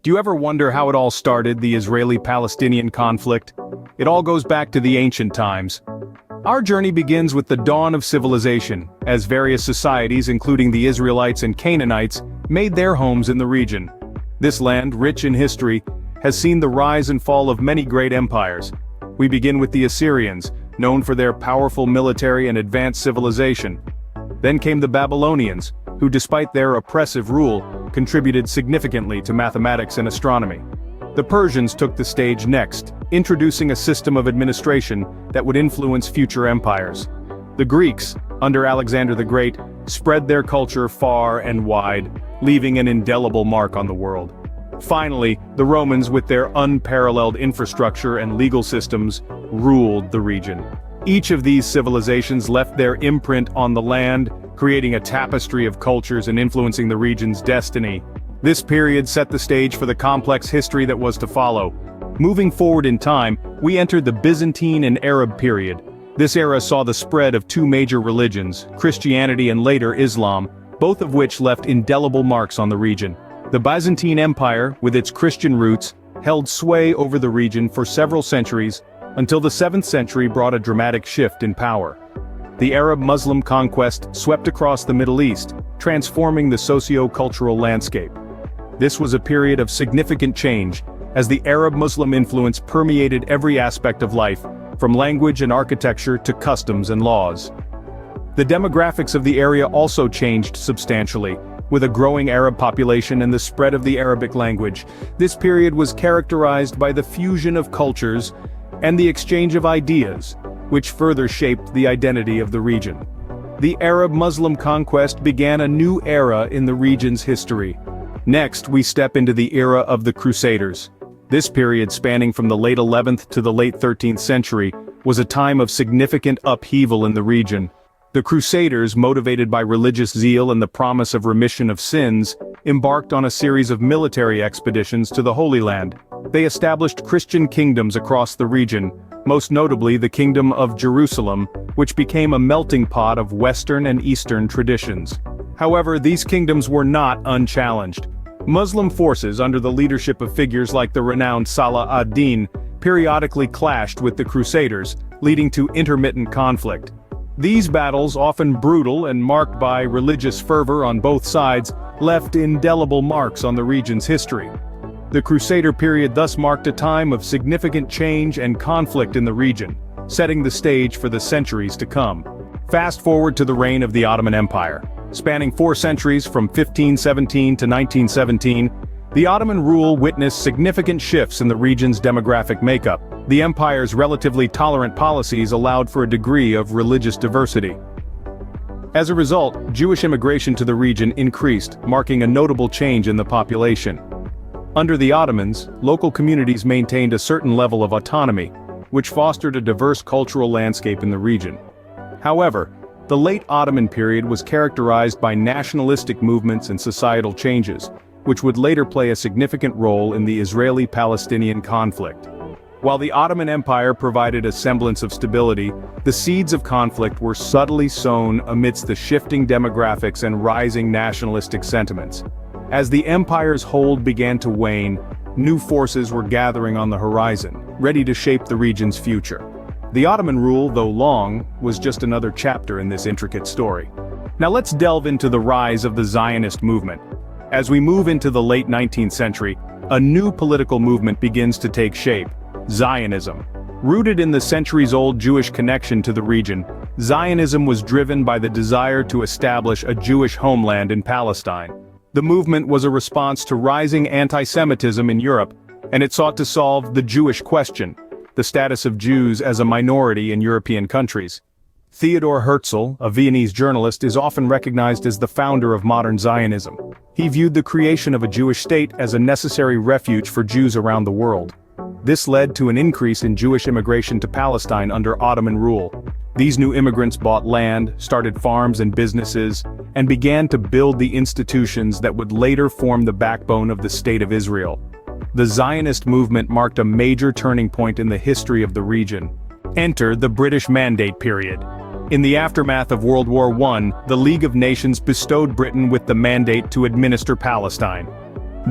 Do you ever wonder how it all started, the Israeli-Palestinian conflict? It all goes back to the ancient times. Our journey begins with the dawn of civilization, as various societies including the Israelites and Canaanites made their homes in the region. This land, rich in history, has seen the rise and fall of many great empires. We begin with the Assyrians, known for their powerful military and advanced civilization. Then came the Babylonians, who despite their oppressive rule, contributed significantly to mathematics and astronomy. The Persians took the stage next, introducing a system of administration that would influence future empires. The Greeks, under Alexander the Great, spread their culture far and wide, leaving an indelible mark on the world. Finally, the Romans, with their unparalleled infrastructure and legal systems, ruled the region. Each of these civilizations left their imprint on the land, creating a tapestry of cultures and influencing the region's destiny. This period set the stage for the complex history that was to follow. Moving forward in time, we entered the Byzantine and Arab period. This era saw the spread of two major religions, Christianity and later Islam, both of which left indelible marks on the region. The Byzantine Empire, with its Christian roots, held sway over the region for several centuries, until the 7th century brought a dramatic shift in power. The Arab-Muslim conquest swept across the Middle East, transforming the socio-cultural landscape. This was a period of significant change, as the Arab-Muslim influence permeated every aspect of life, from language and architecture to customs and laws. The demographics of the area also changed substantially, with a growing Arab population and the spread of the Arabic language. This period was characterized by the fusion of cultures and the exchange of ideas, which further shaped the identity of the region. The Arab-Muslim conquest began a new era in the region's history. Next, we step into the era of the Crusaders. This period, spanning from the late 11th to the late 13th century, was a time of significant upheaval in the region. The Crusaders, motivated by religious zeal and the promise of remission of sins, embarked on a series of military expeditions to the Holy Land. They established Christian kingdoms across the region, most notably the Kingdom of Jerusalem, which became a melting pot of Western and Eastern traditions. However, these kingdoms were not unchallenged. Muslim forces under the leadership of figures like the renowned Salah ad-Din periodically clashed with the Crusaders, leading to intermittent conflict. These battles, often brutal and marked by religious fervor on both sides, left indelible marks on the region's history. The Crusader period thus marked a time of significant change and conflict in the region, setting the stage for the centuries to come. Fast forward to the reign of the Ottoman Empire. Spanning 4 centuries from 1517 to 1917, the Ottoman rule witnessed significant shifts in the region's demographic makeup. The empire's relatively tolerant policies allowed for a degree of religious diversity. As a result, Jewish immigration to the region increased, marking a notable change in the population. Under the Ottomans, local communities maintained a certain level of autonomy, which fostered a diverse cultural landscape in the region. However, the late Ottoman period was characterized by nationalistic movements and societal changes, which would later play a significant role in the Israeli-Palestinian conflict. While the Ottoman Empire provided a semblance of stability, the seeds of conflict were subtly sown amidst the shifting demographics and rising nationalistic sentiments. As the empire's hold began to wane, new forces were gathering on the horizon, ready to shape the region's future. The Ottoman rule, though long, was just another chapter in this intricate story. Now let's delve into the rise of the Zionist movement. As we move into the late 19th century, a new political movement begins to take shape: Zionism. Rooted in the centuries-old Jewish connection to the region, Zionism was driven by the desire to establish a Jewish homeland in Palestine. The movement was a response to rising anti-Semitism in Europe, and it sought to solve the Jewish question, the status of Jews as a minority in European countries. Theodor Herzl, a Viennese journalist, is often recognized as the founder of modern Zionism. He viewed the creation of a Jewish state as a necessary refuge for Jews around the world. This led to an increase in Jewish immigration to Palestine under Ottoman rule. These new immigrants bought land, started farms and businesses, and began to build the institutions that would later form the backbone of the State of Israel. The Zionist movement marked a major turning point in the history of the region. Enter the British Mandate period. In the aftermath of World War I, the League of Nations bestowed Britain with the mandate to administer Palestine.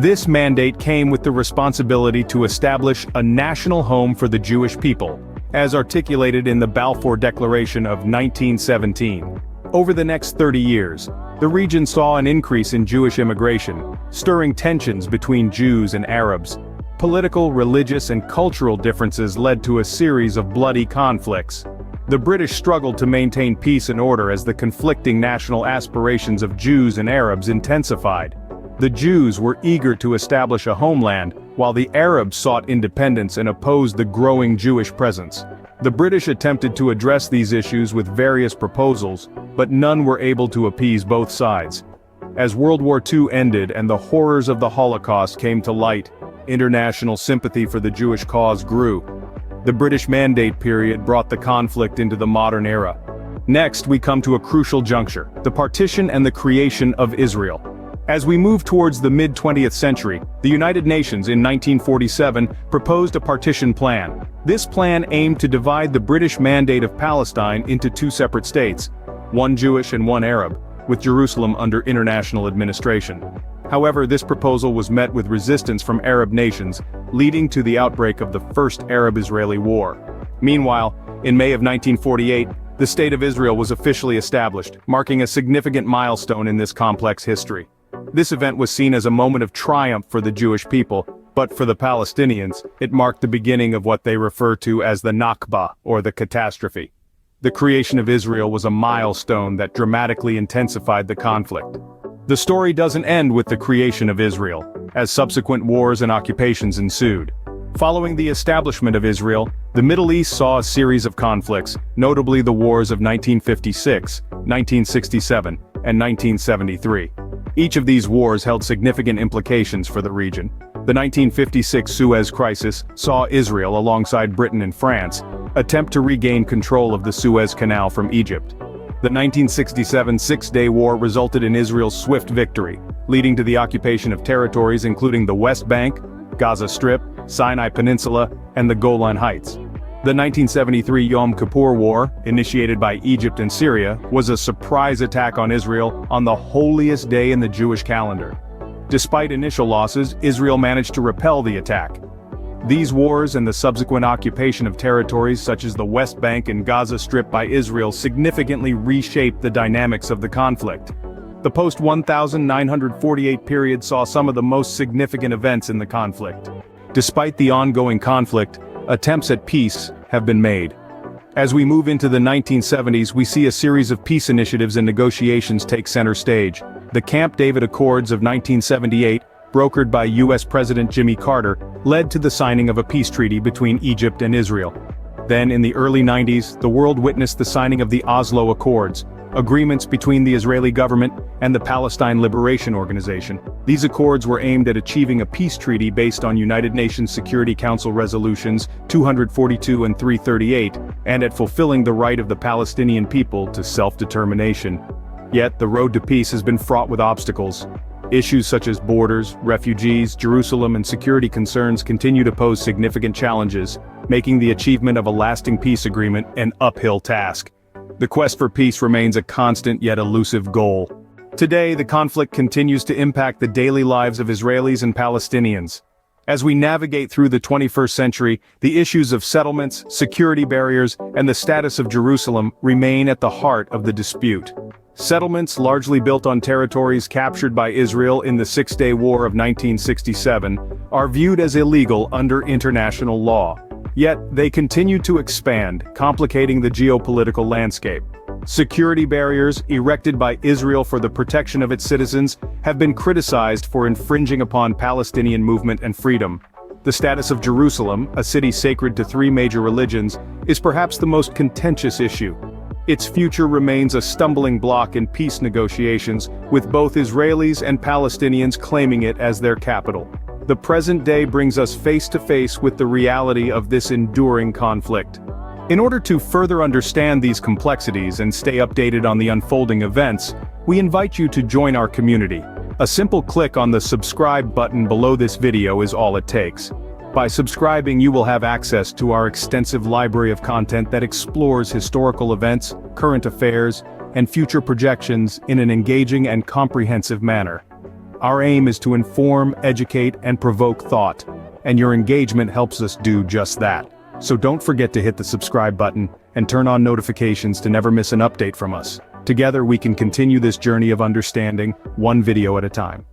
This mandate came with the responsibility to establish a national home for the Jewish people, as articulated in the Balfour Declaration of 1917. Over the next 30 years, the region saw an increase in Jewish immigration, stirring tensions between Jews and Arabs. Political, religious, and cultural differences led to a series of bloody conflicts. The British struggled to maintain peace and order as the conflicting national aspirations of Jews and Arabs intensified. The Jews were eager to establish a homeland, while the Arabs sought independence and opposed the growing Jewish presence. The British attempted to address these issues with various proposals, but none were able to appease both sides. As World War II ended and the horrors of the Holocaust came to light, international sympathy for the Jewish cause grew. The British Mandate period brought the conflict into the modern era. Next, we come to a crucial juncture, the partition and the creation of Israel. As we move towards the mid-20th century, the United Nations in 1947 proposed a partition plan. This plan aimed to divide the British Mandate of Palestine into two separate states, one Jewish and one Arab, with Jerusalem under international administration. However, this proposal was met with resistance from Arab nations, leading to the outbreak of the First Arab-Israeli War. Meanwhile, in May of 1948, the State of Israel was officially established, marking a significant milestone in this complex history. This event was seen as a moment of triumph for the Jewish people, but for the Palestinians, it marked the beginning of what they refer to as the Nakba, or the catastrophe. The creation of Israel was a milestone that dramatically intensified the conflict. The story doesn't end with the creation of Israel, as subsequent wars and occupations ensued. Following the establishment of Israel, the Middle East saw a series of conflicts, notably the wars of 1956, 1967, and 1973. Each of these wars held significant implications for the region. The 1956 Suez Crisis saw Israel, alongside Britain and France, attempt to regain control of the Suez Canal from Egypt. The 1967 Six-Day War resulted in Israel's swift victory, leading to the occupation of territories including the West Bank, Gaza Strip, Sinai Peninsula, and the Golan Heights. The 1973 Yom Kippur War, initiated by Egypt and Syria, was a surprise attack on Israel on the holiest day in the Jewish calendar. Despite initial losses, Israel managed to repel the attack. These wars and the subsequent occupation of territories such as the West Bank and Gaza Strip by Israel significantly reshaped the dynamics of the conflict. The post-1948 period saw some of the most significant events in the conflict. Despite the ongoing conflict, attempts at peace have been made. As we move into the 1970s, we see a series of peace initiatives and negotiations take center stage. The Camp David Accords of 1978, brokered by U.S. President Jimmy Carter, led to the signing of a peace treaty between Egypt and Israel. Then, in the early 90s, the world witnessed the signing of the Oslo Accords, agreements between the Israeli government and the Palestine Liberation Organization. These accords were aimed at achieving a peace treaty based on United Nations Security Council resolutions 242 and 338, and at fulfilling the right of the Palestinian people to self-determination. Yet, the road to peace has been fraught with obstacles. Issues such as borders, refugees, Jerusalem, and security concerns continue to pose significant challenges, making the achievement of a lasting peace agreement an uphill task. The quest for peace remains a constant yet elusive goal. Today, the conflict continues to impact the daily lives of Israelis and Palestinians. As we navigate through the 21st century, the issues of settlements, security barriers, and the status of Jerusalem remain at the heart of the dispute. Settlements largely built on territories captured by Israel in the Six-Day War of 1967 are viewed as illegal under international law. Yet, they continue to expand, complicating the geopolitical landscape. Security barriers, erected by Israel for the protection of its citizens, have been criticized for infringing upon Palestinian movement and freedom. The status of Jerusalem, a city sacred to three major religions, is perhaps the most contentious issue. Its future remains a stumbling block in peace negotiations, with both Israelis and Palestinians claiming it as their capital. The present day brings us face to face with the reality of this enduring conflict. In order to further understand these complexities and stay updated on the unfolding events, we invite you to join our community. A simple click on the subscribe button below this video is all it takes. By subscribing, you will have access to our extensive library of content that explores historical events, current affairs, and future projections in an engaging and comprehensive manner. Our aim is to inform, educate, and provoke thought, and your engagement helps us do just that. So don't forget to hit the subscribe button and turn on notifications to never miss an update from us. Together we can continue this journey of understanding, one video at a time.